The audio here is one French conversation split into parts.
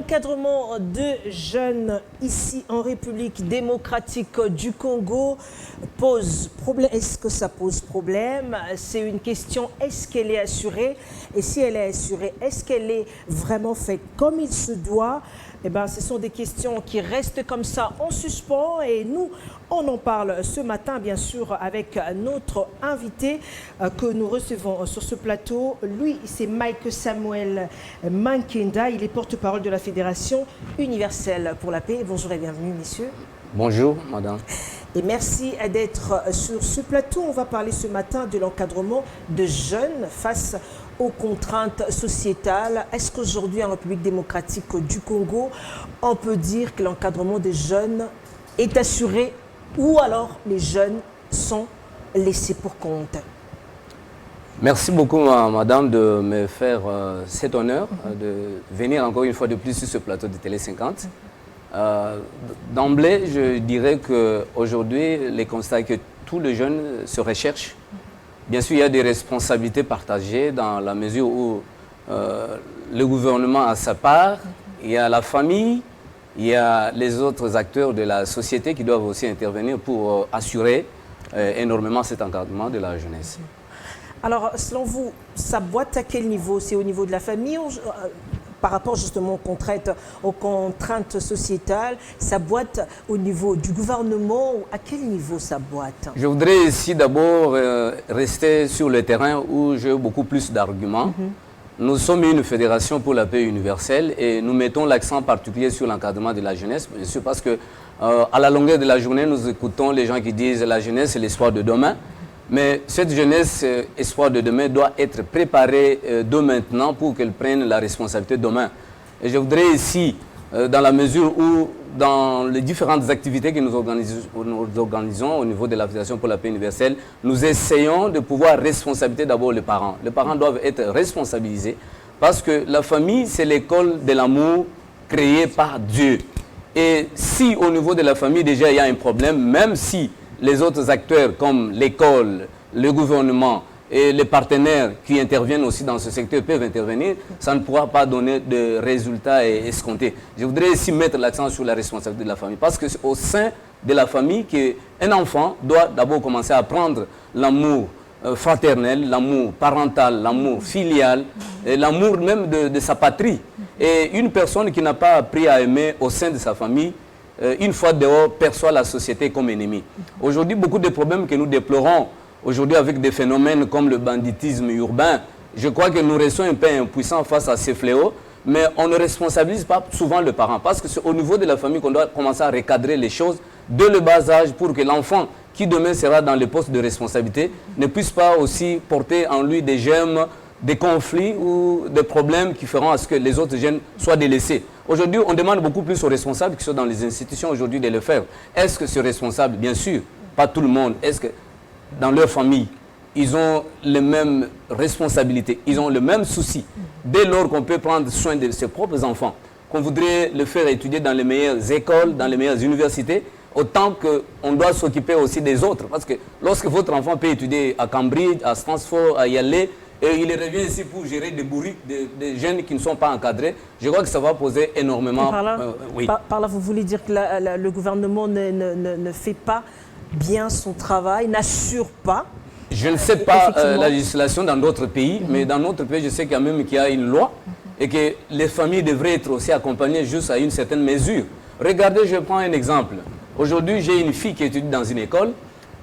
L'encadrement de jeunes ici en République démocratique du Congo pose problème. Est-ce que ça pose problème? C'est une question, est-ce qu'elle est assurée? Et si elle est assurée, est-ce qu'elle est vraiment faite comme il se doit? Eh bien, ce sont des questions qui restent comme ça en suspens et nous, on en parle ce matin, bien sûr, avec notre invité que nous recevons sur ce plateau. Lui, c'est Mike Samuel Mankenda. Il est porte-parole de la Fédération universelle pour la paix. Bonjour et bienvenue, messieurs. Bonjour, madame. Et merci d'être sur ce plateau. On va parler ce matin de l'encadrement de jeunes face aux contraintes sociétales. Est-ce qu'aujourd'hui, en République démocratique du Congo, on peut dire que l'encadrement des jeunes est assuré ou alors les jeunes sont laissés pour compte? Merci beaucoup, madame, de me faire cet honneur de venir encore une fois de plus sur ce plateau de Télé 50. D'emblée, je dirais qu'aujourd'hui, les constats que tous les jeunes se recherchent. Bien sûr, il y a des responsabilités partagées dans la mesure où le gouvernement a sa part, il y a la famille, il y a les autres acteurs de la société qui doivent aussi intervenir pour assurer énormément cet encadrement de la jeunesse. Alors, selon vous, ça boite à quel niveau? C'est au niveau de la famille ou, par rapport justement aux contraintes sociétales, ça boite au niveau du gouvernement ou à quel niveau ça boite? Je voudrais ici d'abord rester sur le terrain où j'ai beaucoup plus d'arguments. Nous sommes une fédération pour la paix universelle et nous mettons l'accent particulier sur l'encadrement de la jeunesse, bien sûr parce que à la longueur de la journée, nous écoutons les gens qui disent la jeunesse c'est l'espoir de demain. Mais cette jeunesse, espoir de demain, doit être préparée de maintenant pour qu'elle prenne la responsabilité de demain. Et je voudrais ici, dans la mesure où, dans les différentes activités que nous organisons au niveau de la Fédération pour la paix universelle, nous essayons de pouvoir responsabiliser d'abord les parents. Les parents doivent être responsabilisés parce que la famille, c'est l'école de l'amour créée par Dieu. Et si au niveau de la famille, déjà, il y a un problème, même si les autres acteurs comme l'école, le gouvernement et les partenaires qui interviennent aussi dans ce secteur peuvent intervenir, ça ne pourra pas donner de résultats escomptés. Je voudrais ici mettre l'accent sur la responsabilité de la famille parce que c'est au sein de la famille qu'un enfant doit d'abord commencer à apprendre l'amour fraternel, l'amour parental, l'amour filial, l'amour même de sa patrie. Et une personne qui n'a pas appris à aimer au sein de sa famille, une fois dehors, perçoit la société comme ennemie. Aujourd'hui, beaucoup de problèmes que nous déplorons aujourd'hui avec des phénomènes comme le banditisme urbain, je crois que nous restons un peu impuissants face à ces fléaux, mais on ne responsabilise pas souvent le parent, parce que c'est au niveau de la famille qu'on doit commencer à recadrer les choses dès le bas âge pour que l'enfant qui demain sera dans les postes de responsabilité ne puisse pas aussi porter en lui des germes, des conflits ou des problèmes qui feront à ce que les autres jeunes soient délaissés. Aujourd'hui, on demande beaucoup plus aux responsables qui sont dans les institutions aujourd'hui de le faire. Est-ce que ces responsables, bien sûr, pas tout le monde, est-ce que dans leur famille, ils ont les mêmes responsabilités, ils ont le même souci. Dès lors qu'on peut prendre soin de ses propres enfants, qu'on voudrait le faire étudier dans les meilleures écoles, dans les meilleures universités, autant qu'on doit s'occuper aussi des autres. Parce que lorsque votre enfant peut étudier à Cambridge, à Stanford, à Yale, et il revient ici pour gérer des bourriques, des jeunes qui ne sont pas encadrés, je crois que ça va poser énormément... Par là, vous voulez dire que le gouvernement ne fait pas bien son travail, n'assure pas? Je ne sais pas la législation dans d'autres pays, mais dans notre pays, je sais quand même qu'il y a une loi et que les familles devraient être aussi accompagnées juste à une certaine mesure. Regardez, je prends un exemple. Aujourd'hui, j'ai une fille qui étudie dans une école.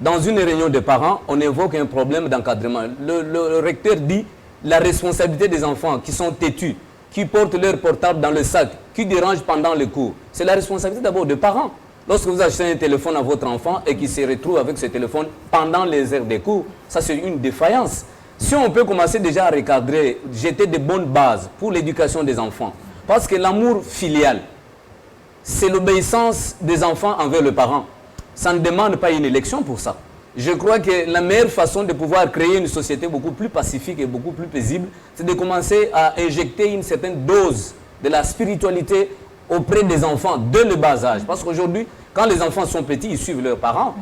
Dans une réunion de parents, on évoque un problème d'encadrement. Le recteur dit la responsabilité des enfants qui sont têtus, qui portent leur portable dans le sac, qui dérangent pendant les cours. C'est la responsabilité d'abord des parents. Lorsque vous achetez un téléphone à votre enfant et qu'il se retrouve avec ce téléphone pendant les heures des cours, ça c'est une défaillance. Si on peut commencer déjà à recadrer, jeter de bonnes bases pour l'éducation des enfants, parce que l'amour filial, c'est l'obéissance des enfants envers le parent. Ça ne demande pas une élection pour ça. Je crois que la meilleure façon de pouvoir créer une société beaucoup plus pacifique et beaucoup plus paisible, c'est de commencer à injecter une certaine dose de la spiritualité auprès des enfants dès le bas âge. Parce qu'aujourd'hui, quand les enfants sont petits, ils suivent leurs parents.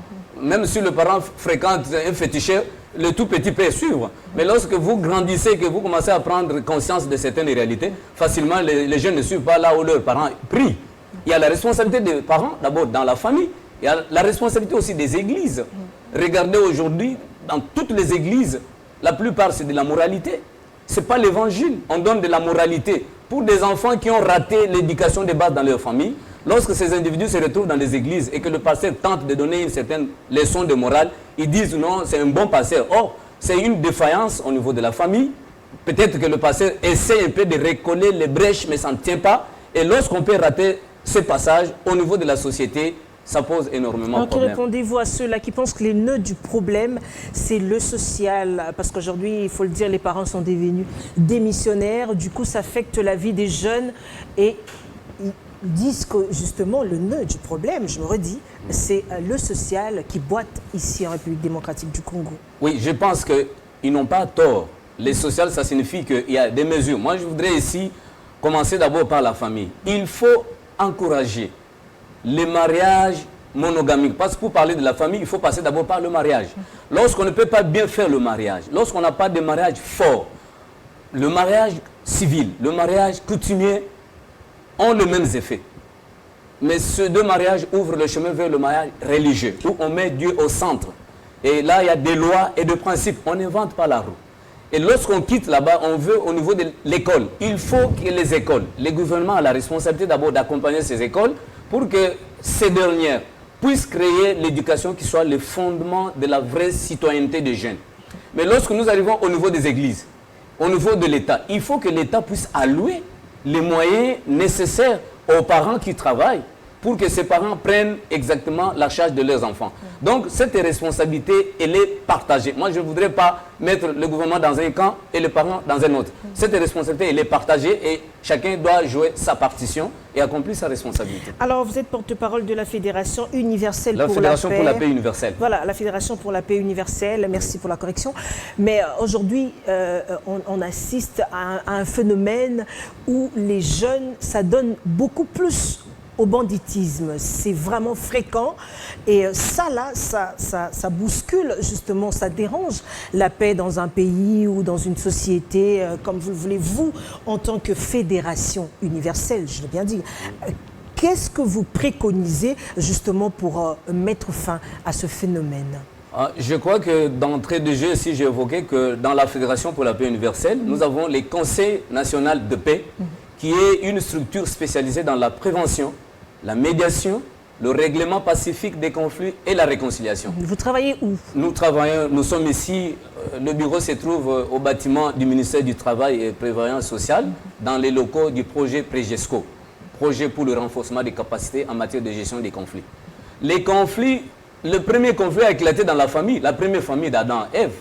Même si le parent fréquente un féticheur, le tout petit peut suivre. Mais lorsque vous grandissez, que vous commencez à prendre conscience de certaines réalités, facilement les jeunes ne suivent pas là où leurs parents prient. Il y a la responsabilité des parents, d'abord dans la famille. Il y a la responsabilité aussi des églises. Regardez aujourd'hui, dans toutes les églises, la plupart c'est de la moralité. Ce n'est pas l'évangile. On donne de la moralité pour des enfants qui ont raté l'éducation de base dans leur famille. Lorsque ces individus se retrouvent dans les églises et que le pasteur tente de donner une certaine leçon de morale, ils disent non, c'est un bon pasteur. Or, c'est une défaillance au niveau de la famille. Peut-être que le pasteur essaie un peu de recoller les brèches, mais ça ne tient pas. Et lorsqu'on peut rater ce passage au niveau de la société, ça pose énormément de problèmes. Que répondez-vous à ceux-là qui pensent que les nœuds du problème, c'est le social? Parce qu'aujourd'hui, il faut le dire, les parents sont devenus démissionnaires. Du coup, ça affecte la vie des jeunes. Et ils disent que justement, le nœud du problème, je me redis, c'est le social qui boite ici en République démocratique du Congo. Oui, je pense qu'ils n'ont pas tort. Les social, ça signifie qu'il y a des mesures. Moi, je voudrais ici commencer d'abord par la famille. Il faut encourager les mariages monogamiques. Parce que pour parler de la famille, il faut passer d'abord par le mariage. Lorsqu'on ne peut pas bien faire le mariage, lorsqu'on n'a pas de mariage fort, le mariage civil, le mariage coutumier ont les mêmes effets. Mais ces deux mariages ouvrent le chemin vers le mariage religieux, où on met Dieu au centre. Et là, il y a des lois et des principes. On n'invente pas la roue. Et lorsqu'on quitte là-bas, on veut au niveau de l'école. Il faut que les écoles, les gouvernements ont la responsabilité d'abord d'accompagner ces écoles pour que ces dernières puissent créer l'éducation qui soit le fondement de la vraie citoyenneté des jeunes. Mais lorsque nous arrivons au niveau des églises, au niveau de l'État, il faut que l'État puisse allouer les moyens nécessaires aux parents qui travaillent pour que ces parents prennent exactement la charge de leurs enfants. Donc, cette responsabilité, elle est partagée. Moi, je ne voudrais pas mettre le gouvernement dans un camp et les parents dans un autre. Cette responsabilité, elle est partagée et chacun doit jouer sa partition et accomplir sa responsabilité. Alors, vous êtes porte-parole de la Fédération universelle pour la paix. La Fédération pour la paix universelle. Voilà, la Fédération pour la paix universelle. Merci pour la correction. Mais aujourd'hui, on assiste à un phénomène où les jeunes s'adonnent beaucoup plus au banditisme. C'est vraiment fréquent et ça bouscule justement, ça dérange la paix dans un pays ou dans une société, comme vous le voulez, vous, en tant que fédération universelle, je l'ai bien dit. Qu'est-ce que vous préconisez justement pour mettre fin à ce phénomène? Je crois que d'entrée de jeu, si j'ai évoqué que dans la Fédération pour la paix universelle, nous avons les conseils nationaux de paix, qui est une structure spécialisée dans la prévention, la médiation, le règlement pacifique des conflits et la réconciliation. Vous travaillez où? Nous sommes ici, le bureau se trouve au bâtiment du ministère du Travail et Prévoyance sociale, dans les locaux du projet Prégesco, projet pour le renforcement des capacités en matière de gestion des conflits. Les conflits, le premier conflit a éclaté dans la famille, la première famille d'Adam et Ève.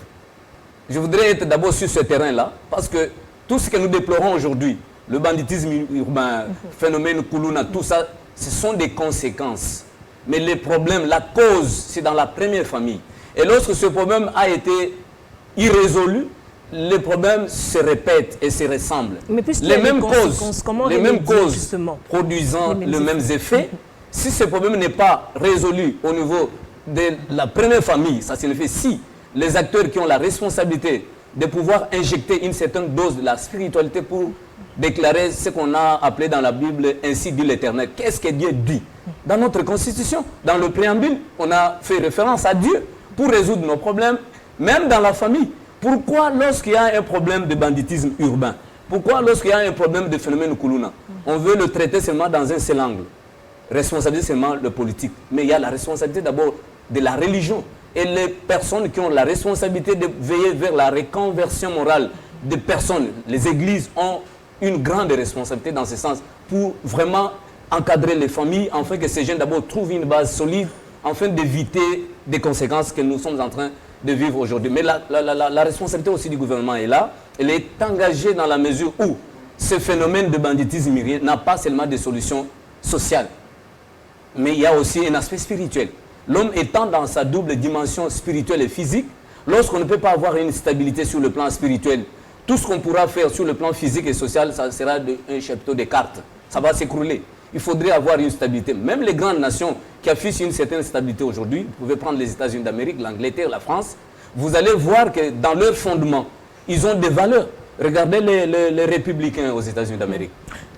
Je voudrais être d'abord sur ce terrain-là, parce que tout ce que nous déplorons aujourd'hui, le banditisme urbain, phénomène Koulouna, tout ça, ce sont des conséquences. Mais les problèmes, la cause, c'est dans la première famille. Et lorsque ce problème a été irrésolu, les problèmes se répètent et se ressemblent. Mais les mêmes causes, justement, produisant les mêmes effets. Si ce problème n'est pas résolu au niveau de la première famille, ça signifie si les acteurs qui ont la responsabilité de pouvoir injecter une certaine dose de la spiritualité pour déclarer ce qu'on a appelé dans la Bible, ainsi dit l'Éternel. Qu'est-ce que Dieu dit? Dans notre constitution, dans le préambule, on a fait référence à Dieu pour résoudre nos problèmes, même dans la famille. Pourquoi lorsqu'il y a un problème de banditisme urbain, pourquoi lorsqu'il y a un problème de phénomène Koulouna, on veut le traiter seulement dans un seul angle, responsabiliser seulement le politique, mais il y a la responsabilité d'abord de la religion. Et les personnes qui ont la responsabilité de veiller vers la reconversion morale des personnes, les églises ont une grande responsabilité dans ce sens pour vraiment encadrer les familles, afin que ces jeunes d'abord trouvent une base solide, afin d'éviter des conséquences que nous sommes en train de vivre aujourd'hui. Mais la responsabilité aussi du gouvernement est là. Elle est engagée dans la mesure où ce phénomène de banditisme n'a pas seulement des solutions sociales, mais il y a aussi un aspect spirituel. L'homme étant dans sa double dimension spirituelle et physique, lorsqu'on ne peut pas avoir une stabilité sur le plan spirituel, tout ce qu'on pourra faire sur le plan physique et social, ça sera un chapiteau de cartes. Ça va s'écrouler. Il faudrait avoir une stabilité. Même les grandes nations qui affichent une certaine stabilité aujourd'hui, vous pouvez prendre les États-Unis d'Amérique, l'Angleterre, la France, vous allez voir que dans leur fondement, ils ont des valeurs. Regardez les républicains aux États-Unis d'Amérique.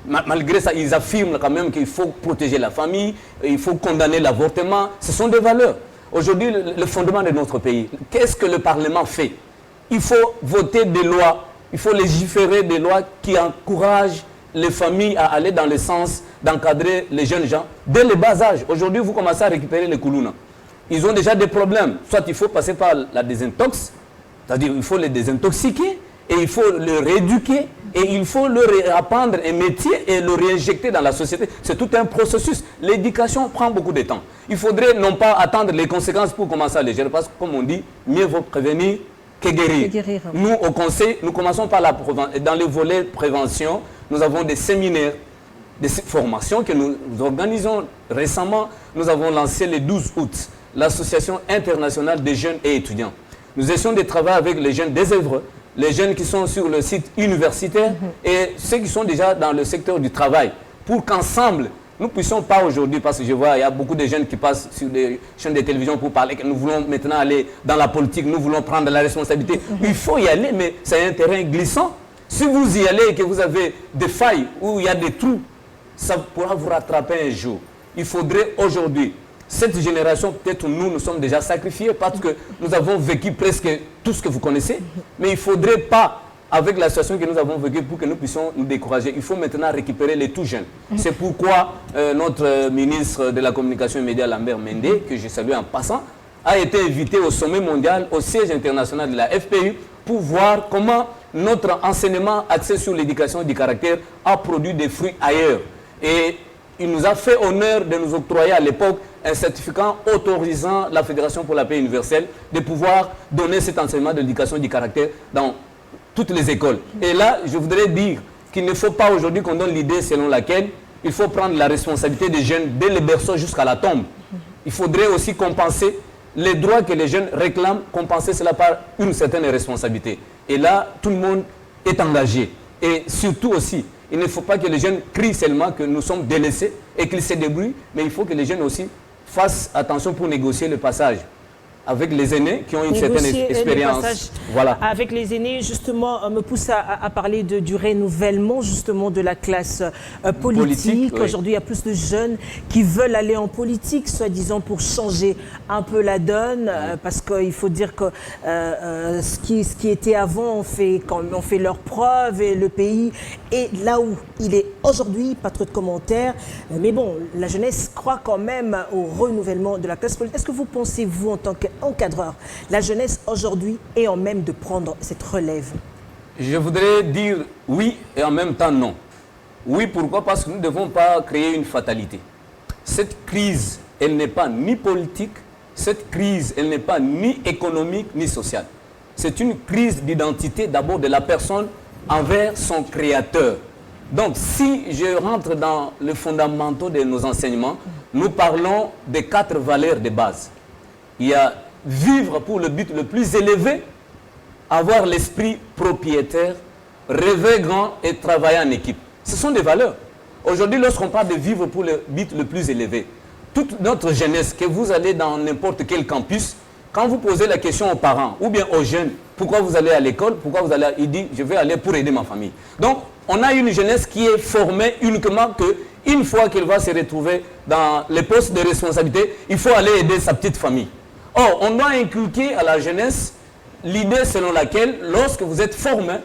Malgré ça, ils affirment quand même qu'il faut protéger la famille, il faut condamner l'avortement. Ce sont des valeurs. Aujourd'hui, le fondement de notre pays, qu'est-ce que le Parlement fait? Il faut voter des lois, il faut légiférer des lois qui encouragent les familles à aller dans le sens d'encadrer les jeunes gens dès le bas âge. Aujourd'hui, vous commencez à récupérer les Koulouna. Ils ont déjà des problèmes. Soit il faut passer par la désintox, c'est-à-dire il faut les désintoxiquer, et il faut le rééduquer, et il faut leur apprendre un métier et le réinjecter dans la société. C'est tout un processus. L'éducation prend beaucoup de temps. Il faudrait non pas attendre les conséquences pour commencer à les gérer, parce que comme on dit, mieux vaut prévenir que guérir. Nous, au Conseil, nous commençons par la prévention. Dans le volet prévention, nous avons des séminaires, des formations que nous organisons récemment. Nous avons lancé le 12 août l'Association internationale des jeunes et étudiants. Nous essayons de travailler avec les jeunes des œuvres, les jeunes qui sont sur le site universitaire et ceux qui sont déjà dans le secteur du travail, pour qu'ensemble, nous ne puissions pas aujourd'hui, parce que je vois, il y a beaucoup de jeunes qui passent sur des chaînes de télévision pour parler que nous voulons maintenant aller dans la politique, nous voulons prendre la responsabilité. Il faut y aller, mais c'est un terrain glissant. Si vous y allez et que vous avez des failles où il y a des trous, ça pourra vous rattraper un jour. Il faudrait aujourd'hui, cette génération, peut-être nous sommes déjà sacrifiés parce que nous avons vécu presque tout ce que vous connaissez, mais il ne faudrait pas, avec la situation que nous avons vécue, pour que nous puissions nous décourager. Il faut maintenant récupérer les tout jeunes. C'est pourquoi notre ministre de la Communication et Médias, Lambert Mende, que je salue en passant, a été invité au sommet mondial, au siège international de la FPU, pour voir comment notre enseignement axé sur l'éducation du caractère a produit des fruits ailleurs. Et il nous a fait honneur de nous octroyer à l'époque un certificat autorisant la Fédération pour la paix universelle de pouvoir donner cet enseignement de l'éducation du caractère dans toutes les écoles. Et là, je voudrais dire qu'il ne faut pas aujourd'hui qu'on donne l'idée selon laquelle il faut prendre la responsabilité des jeunes dès le berceau jusqu'à la tombe. Il faudrait aussi compenser les droits que les jeunes réclament, compenser cela par une certaine responsabilité. Et là, tout le monde est engagé. Et surtout aussi, il ne faut pas que les jeunes crient seulement que nous sommes délaissés et qu'ils se débrouillent, mais il faut que les jeunes aussi fassent attention pour négocier le passage avec les aînés qui ont une certaine expérience. Voilà. Avec les aînés, justement, me pousse à parler du renouvellement justement de la classe politique. Oui. Aujourd'hui, il y a plus de jeunes qui veulent aller en politique, soi-disant pour changer un peu la donne, parce qu'il faut dire que ce qui était avant, on fait leurs preuves et le pays est là où il est aujourd'hui, pas trop de commentaires. Mais bon, la jeunesse croit quand même au renouvellement de la classe politique. Est-ce que vous pensez, vous, en tant qu'encadreur, la jeunesse aujourd'hui est en même de prendre cette relève? Je voudrais dire oui et en même temps non. Oui, pourquoi? Parce que nous ne devons pas créer une fatalité. Cette crise, elle n'est pas ni politique, cette crise, elle n'est pas ni économique ni sociale. C'est une crise d'identité d'abord de la personne envers son créateur. Donc, si je rentre dans les fondamentaux de nos enseignements, nous parlons des 4 valeurs de base. Il y a vivre pour le but le plus élevé, avoir l'esprit propriétaire, rêver grand et travailler en équipe. Ce sont des valeurs. Aujourd'hui, lorsqu'on parle de vivre pour le but le plus élevé, toute notre jeunesse, que vous allez dans n'importe quel campus, quand vous posez la question aux parents ou bien aux jeunes, pourquoi vous allez à l'école, pourquoi vous allez, il dit, je vais aller pour aider ma famille. Donc, on a une jeunesse qui est formée uniquement qu'une fois qu'elle va se retrouver dans les postes de responsabilité, il faut aller aider sa petite famille. Or, on doit inculquer à la jeunesse l'idée selon laquelle, lorsque vous êtes formé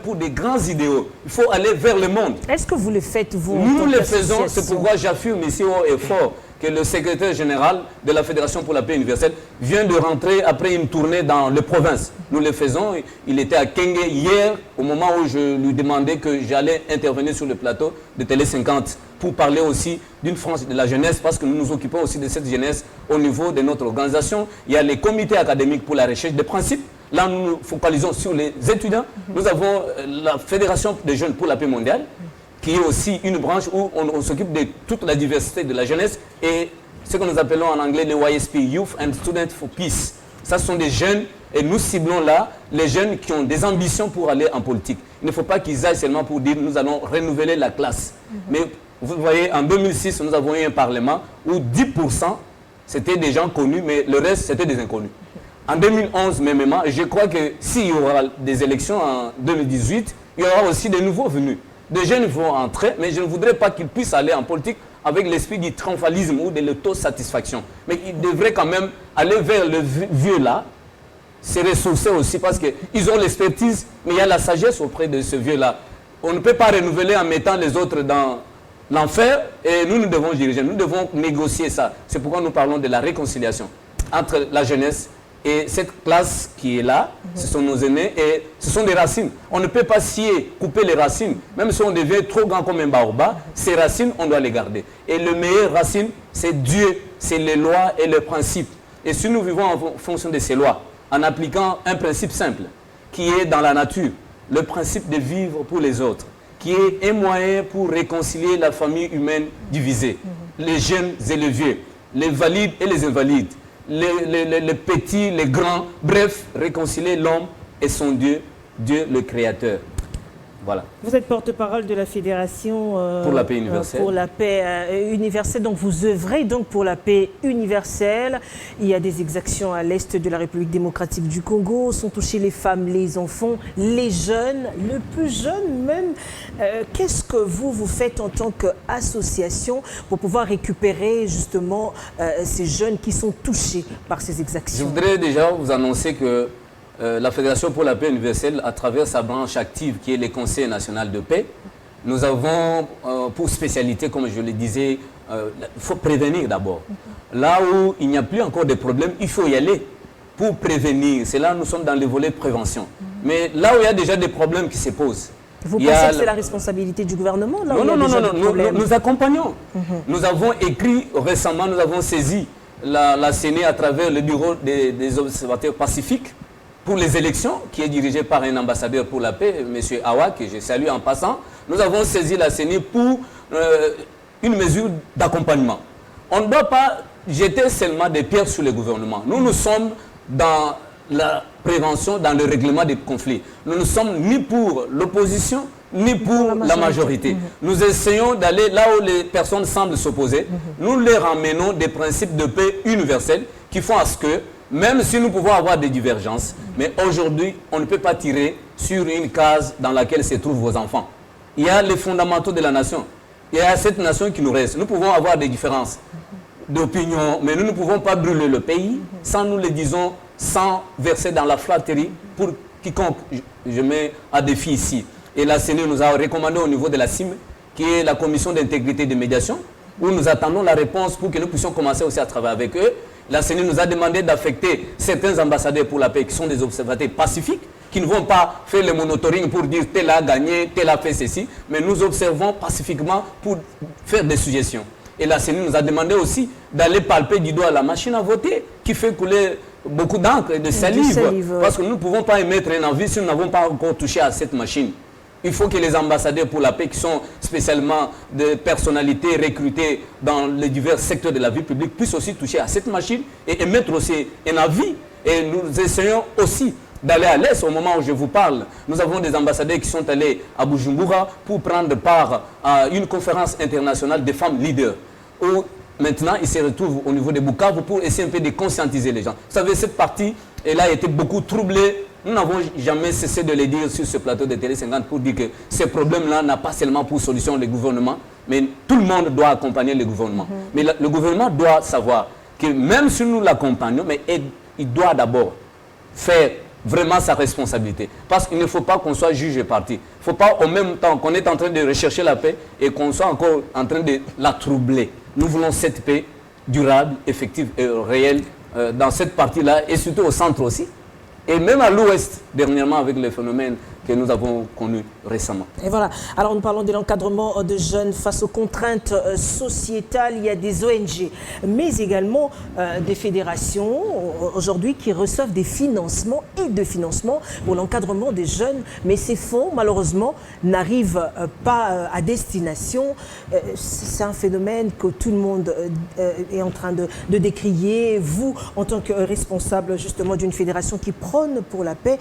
pour des grands idéaux. Il faut aller vers le monde. Est-ce que vous le faites, vous? Nous le faisons, c'est pourquoi j'affirme ici haut et fort que le secrétaire général de la Fédération pour la paix universelle vient de rentrer après une tournée dans les provinces. Nous le faisons. Il était à Kenge hier, au moment où je lui demandais que j'allais intervenir sur le plateau de Télé 50 pour parler aussi d'une France de la jeunesse, parce que nous nous occupons aussi de cette jeunesse au niveau de notre organisation. Il y a les comités académiques pour la recherche des principes. Là, nous nous focalisons sur les étudiants. Nous avons la Fédération des jeunes pour la paix mondiale, qui est aussi une branche où on s'occupe de toute la diversité de la jeunesse et ce que nous appelons en anglais le YSP, Youth and Students for Peace. Ça, ce sont des jeunes et nous ciblons là les jeunes qui ont des ambitions pour aller en politique. Il ne faut pas qu'ils aillent seulement pour dire nous allons renouveler la classe. Mais vous voyez, en 2006, nous avons eu un parlement où 10% c'était des gens connus, mais le reste c'était des inconnus. en 2011 même, je crois que s'il y aura des élections en 2018, il y aura aussi des nouveaux venus. Des jeunes vont entrer, mais je ne voudrais pas qu'ils puissent aller en politique avec l'esprit du triomphalisme ou de l'autosatisfaction. Mais ils devraient quand même aller vers le vieux là, se ressourcer aussi parce qu'ils ont l'expertise, mais il y a la sagesse auprès de ce vieux-là. On ne peut pas renouveler en mettant les autres dans l'enfer et nous devons diriger, nous devons négocier ça. C'est pourquoi nous parlons de la réconciliation entre la jeunesse et cette classe qui est là. Ce sont nos aînés et ce sont des racines. On ne peut pas scier, couper les racines. Même si on devient trop grand comme un baobab, ces racines, on doit les garder. Et le meilleur racine, c'est Dieu, c'est les lois et les principes. Et si nous vivons en fonction de ces lois, en appliquant un principe simple, qui est dans la nature, le principe de vivre pour les autres, qui est un moyen pour réconcilier la famille humaine divisée, les jeunes et les vieux, les valides et les invalides, les petits, les grands, bref, réconcilier l'homme et son Dieu, Dieu le Créateur. Voilà. Vous êtes porte-parole de la Fédération pour la paix universelle. Pour la paix universelle. Donc vous œuvrez donc pour la paix universelle. Il y a des exactions à l'est de la République démocratique du Congo. Sont touchés les femmes, les enfants, les jeunes, le plus jeune même. Qu'est-ce que vous faites en tant qu'association pour pouvoir récupérer justement ces jeunes qui sont touchés par ces exactions? Je voudrais déjà vous annoncer que la Fédération pour la paix universelle, à travers sa branche active qui est le Conseil national de paix, nous avons pour spécialité, comme je le disais, il faut prévenir d'abord. Là où il n'y a plus encore de problèmes, il faut y aller pour prévenir. C'est là où nous sommes dans le volet prévention. Mais là où il y a déjà des problèmes qui se posent. Vous pensez que c'est la responsabilité du gouvernement là? Non, nous accompagnons. Nous avons écrit récemment, nous avons saisi la CENI à travers le bureau des observateurs pacifiques pour les élections, qui est dirigé par un ambassadeur pour la paix, M. Awa, que je salue en passant. Nous avons saisi la CENI pour une mesure d'accompagnement. On ne doit pas jeter seulement des pierres sur le gouvernement. Nous sommes dans la prévention, dans le règlement des conflits. Nous ne sommes ni pour l'opposition, ni pour la majorité. Nous essayons d'aller là où les personnes semblent s'opposer. Nous leur emmenons des principes de paix universels qui font à ce que, même si nous pouvons avoir des divergences, mais aujourd'hui, on ne peut pas tirer sur une case dans laquelle se trouvent vos enfants. Il y a les fondamentaux de la nation. Il y a cette nation qui nous reste. Nous pouvons avoir des différences d'opinion, mais nous ne pouvons pas brûler le pays sans nous le disons, sans verser dans la flatterie pour quiconque je mets à défi ici. Et la CENI nous a recommandé au niveau de la CIM, qui est la commission d'intégrité et de médiation, où nous attendons la réponse pour que nous puissions commencer aussi à travailler avec eux. La CENI nous a demandé d'affecter certains ambassadeurs pour la paix qui sont des observateurs pacifiques, qui ne vont pas faire le monitoring pour dire tel a gagné, tel a fait ceci, mais nous observons pacifiquement pour faire des suggestions. Et la CENI nous a demandé aussi d'aller palper du doigt la machine à voter qui fait couler beaucoup d'encre et de salive. Parce que nous ne pouvons pas émettre un avis si nous n'avons pas encore touché à cette machine. Il faut que les ambassadeurs pour la paix, qui sont spécialement des personnalités recrutées dans les divers secteurs de la vie publique, puissent aussi toucher à cette machine et émettre aussi un avis. Et nous essayons aussi d'aller à l'Est au moment où je vous parle. Nous avons des ambassadeurs qui sont allés à Bujumbura pour prendre part à une conférence internationale des femmes leaders. Où maintenant, ils se retrouvent au niveau de Bukavu pour essayer un peu de conscientiser les gens. Vous savez, cette partie, elle a été beaucoup troublée. Nous n'avons jamais cessé de le dire sur ce plateau de Télé 50 pour dire que ce problème-là n'a pas seulement pour solution le gouvernement, mais tout le monde doit accompagner le gouvernement. Mais le gouvernement doit savoir que même si nous l'accompagnons, mais il doit d'abord faire vraiment sa responsabilité. Parce qu'il ne faut pas qu'on soit juge et parti. Il ne faut pas, au même temps qu'on est en train de rechercher la paix et qu'on soit encore en train de la troubler. Nous voulons cette paix durable, effective et réelle dans cette partie-là et surtout au centre aussi. Et même à l'ouest, dernièrement, avec les phénomènes que nous avons connus récemment. Et voilà. Alors, nous parlons de l'encadrement de jeunes face aux contraintes sociétales. Il y a des ONG, mais également des fédérations aujourd'hui qui reçoivent des financements et de financements pour l'encadrement des jeunes. Mais ces fonds, malheureusement, n'arrivent pas à destination. C'est un phénomène que tout le monde est en train de décrier. Vous, en tant que responsable justement d'une fédération qui prône pour la paix,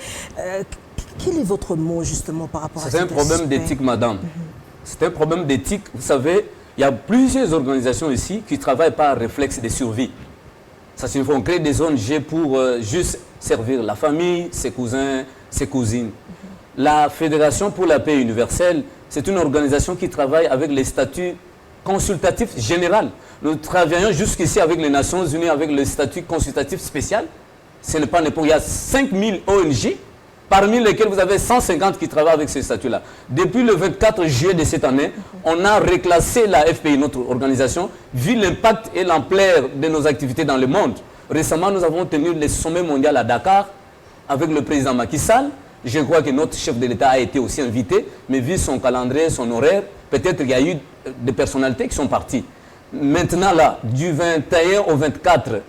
quel est votre mot justement par rapport à ça? C'est un problème d'éthique, madame. C'est un problème d'éthique. Vous savez, il y a plusieurs organisations ici qui travaillent par réflexe de survie. Ça signifie qu'on crée des ONG pour juste servir la famille, ses cousins, ses cousines. La Fédération pour la paix universelle, c'est une organisation qui travaille avec les statuts consultatifs généraux. Nous travaillons jusqu'ici avec les Nations Unies, avec le statut consultatif spécial. Ce n'est pas n'importe. Il y a 5000 ONG, parmi lesquelles vous avez 150 qui travaillent avec ces statuts-là. Depuis le 24 juillet de cette année, on a reclassé la FPI, notre organisation, vu l'impact et l'ampleur de nos activités dans le monde. Récemment, nous avons tenu le sommet mondial à Dakar avec le président Macky Sall. Je crois que notre chef de l'État a été aussi invité, mais vu son calendrier, son horaire, peut-être qu'il y a eu des personnalités qui sont parties. Maintenant, là, du 21 au 24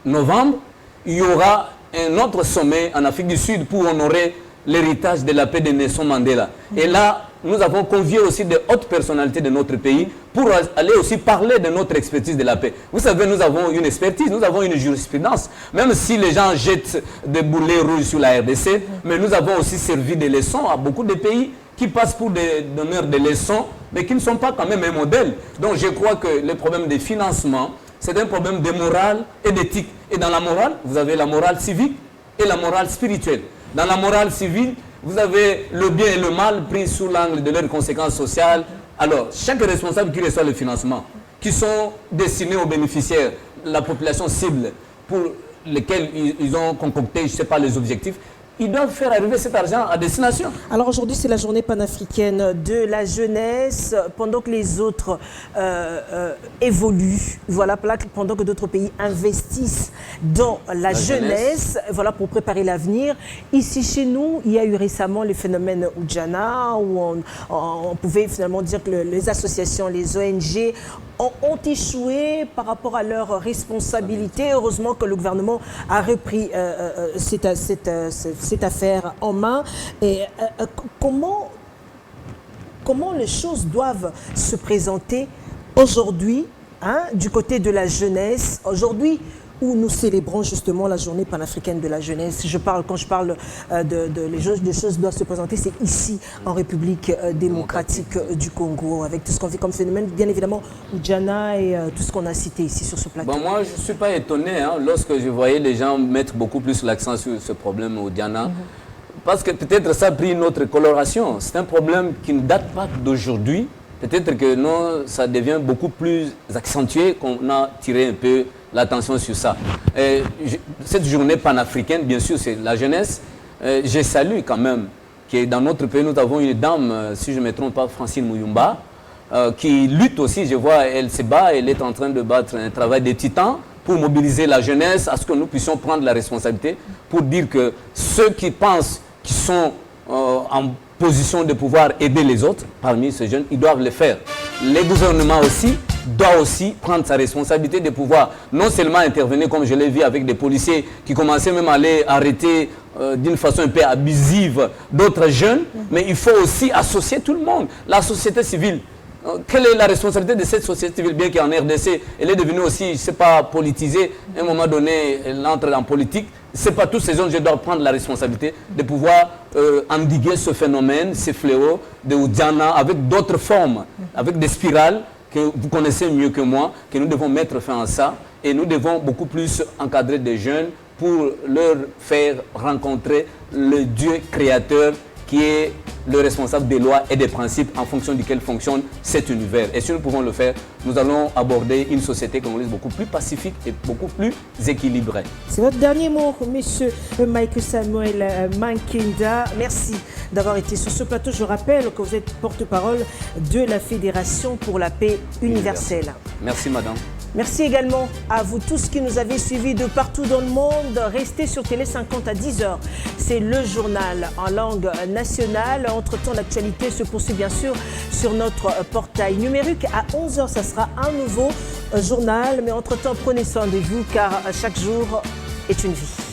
novembre, il y aura un autre sommet en Afrique du Sud pour honorer l'héritage de la paix de Nelson Mandela. Et là, nous avons convié aussi de hautes personnalités de notre pays pour aller aussi parler de notre expertise de la paix. Vous savez, nous avons une expertise, nous avons une jurisprudence. Même si les gens jettent des boulets rouges sur la RDC, mais nous avons aussi servi des leçons à beaucoup de pays qui passent pour des donneurs de leçons, mais qui ne sont pas quand même un modèle. Donc je crois que le problème des financements, c'est un problème de morale et d'éthique. Et dans la morale, vous avez la morale civique et la morale spirituelle. Dans la morale civile, vous avez le bien et le mal pris sous l'angle de leurs conséquences sociales. Alors, chaque responsable qui reçoit le financement, qui sont destinés aux bénéficiaires, la population cible pour lesquels ils ont concocté, je ne sais pas, les objectifs, ils doivent faire arriver cet argent à destination. Alors aujourd'hui, c'est la journée panafricaine de la jeunesse, pendant que les autres évoluent, voilà, pendant que d'autres pays investissent dans la jeunesse, voilà, pour préparer l'avenir. Ici, chez nous, il y a eu récemment le phénomène Oudjana, où on pouvait finalement dire que les associations, les ONG, ont échoué par rapport à leurs responsabilités. Heureusement que le gouvernement a repris cette affaire en main. Et comment les choses doivent se présenter aujourd'hui, hein, du côté de la jeunesse, aujourd'hui où nous célébrons justement la journée panafricaine de la jeunesse. Quand je parle de choses doivent se présenter, c'est ici, en République démocratique du Congo, avec tout ce qu'on vit comme phénomène, bien évidemment, Oudjana et tout ce qu'on a cité ici sur ce plateau. Bon, moi, je ne suis pas étonné lorsque je voyais les gens mettre beaucoup plus l'accent sur ce problème Oudjana, parce que peut-être ça a pris une autre coloration. C'est un problème qui ne date pas d'aujourd'hui. Peut-être que non, ça devient beaucoup plus accentué, qu'on a tiré un peu l'attention sur ça. Cette journée panafricaine, bien sûr, c'est la jeunesse. Je salue quand même que dans notre pays, nous avons une dame, si je ne me trompe pas, Francine Mouyumba, qui lutte aussi, je vois, elle se bat, elle est en train de battre un travail de titan pour mobiliser la jeunesse, à ce que nous puissions prendre la responsabilité pour dire que ceux qui pensent qu'ils sont en position de pouvoir aider les autres, parmi ces jeunes, ils doivent le faire. Les gouvernements aussi doivent aussi prendre sa responsabilité de pouvoir non seulement intervenir, comme je l'ai vu avec des policiers qui commençaient même à aller arrêter d'une façon un peu abusive d'autres jeunes, mais il faut aussi associer tout le monde, la société civile. Quelle est la responsabilité de cette société civile, bien qu'en RDC, elle est devenue aussi, je ne sais pas, politisée, à un moment donné, elle entre en politique. Ce n'est pas tous ces ONG doivent prendre la responsabilité de pouvoir endiguer ce phénomène, ces fléaux de Oudjana, avec d'autres formes, avec des spirales que vous connaissez mieux que moi, que nous devons mettre fin à ça. Et nous devons beaucoup plus encadrer des jeunes pour leur faire rencontrer le Dieu créateur qui est le responsable des lois et des principes en fonction duquel fonctionne cet univers. Et si nous pouvons le faire, nous allons aborder une société congolaise beaucoup plus pacifique et beaucoup plus équilibrée. C'est votre dernier mot, monsieur Mike Samuel Mankinda. Merci d'avoir été sur ce plateau. Je rappelle que vous êtes porte-parole de la Fédération pour la paix universelle. Merci, madame. Merci également à vous tous qui nous avez suivis de partout dans le monde. Restez sur Télé 50 à 10h. C'est le journal en langue nationale. Entre-temps, l'actualité se poursuit bien sûr sur notre portail numérique. À 11h, ça sera un nouveau journal. Mais entre-temps, prenez soin de vous car chaque jour est une vie.